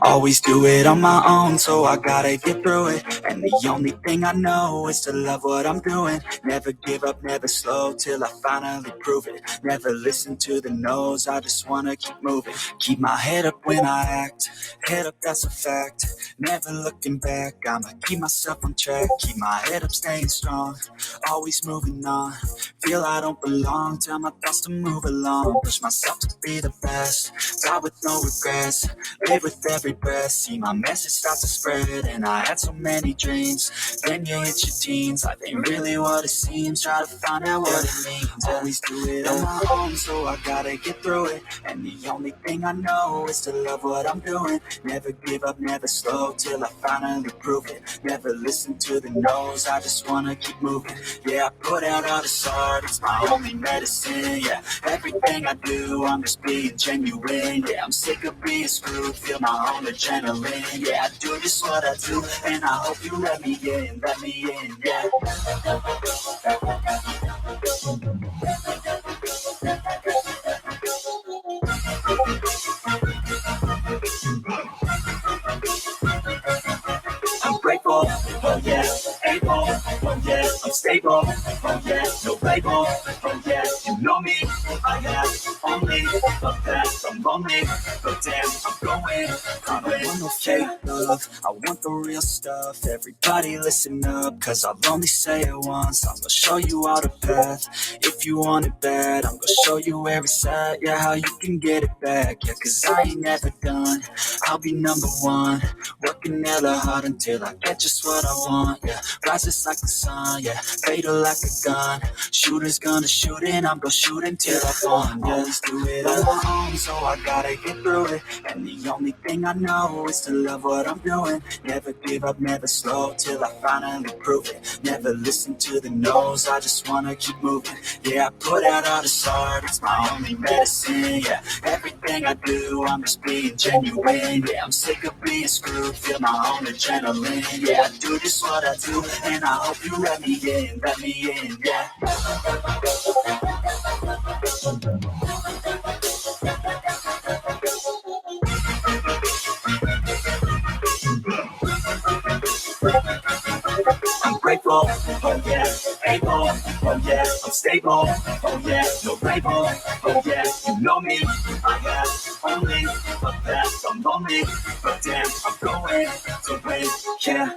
Always do it on my own, so I gotta get through it. And the only thing I know is to love what I'm doing. Never give up, never slow, till I finally prove it. Never listen to the no's, I just wanna keep moving. Keep my head up when I act, head up, that's a fact. Never looking back, I'ma keep myself on track. Keep my head up, staying strong, always moving on. Feel I don't belong, tell my thoughts to move along. Push myself to be the best, die with no regrets. Live with every breath, see my message start to spread. And I had so many dreams, then you hit your teens. Life ain't really what it seems, try to find out what it means. Always do it on my own, so I gotta get through it. And the only thing I know is to love what I'm doing. Never give up, never slow, till I finally prove it. Never listen to the no's, I just wanna keep moving. Yeah, I put out all this art, it's my only medicine. Yeah, everything I do, I'm just being genuine. Yeah, I'm sick of being screwed, feel my own adrenaline. Yeah, I do just what I do, and I hope you let me in, yeah. I'm grateful, oh yeah, able, oh yeah, I'm stable, oh yeah, no label, oh yeah, you know me, I have only a path, I'm lonely, but damn, I'm going, I don't want no fake love, I want the real stuff. Everybody listen up, cause I'll only say it once. I'm gonna show you all the path, if you want it bad. I'm gonna show you where it's at, yeah, how you can get it back. Yeah, cause I ain't never done, I'll be number one. Working hella hard until I get just what I want, yeah. Rises like the sun, yeah. Fatal like a gun. Shooter's gonna shoot and I'm gonna shoot until I won, yeah. Always do it on my own, so I gotta get through it. And the only thing I know is to love what I'm doing. Never give up, never slow, till I finally prove it. Never listen to the no's, I just wanna keep moving. Yeah, I put out all this art, it's my only medicine, yeah. Everything I do, I'm just being genuine. Yeah, I'm sick of being screwed, feel my own adrenaline. Yeah, I do just what I do, and I hope you let me in, yeah. I'm grateful, oh yeah, able, oh yeah, I'm stable, oh yeah, no label, oh yeah, you know me, I have only a path, I'm lonely, but damn, I'm going to win, yeah.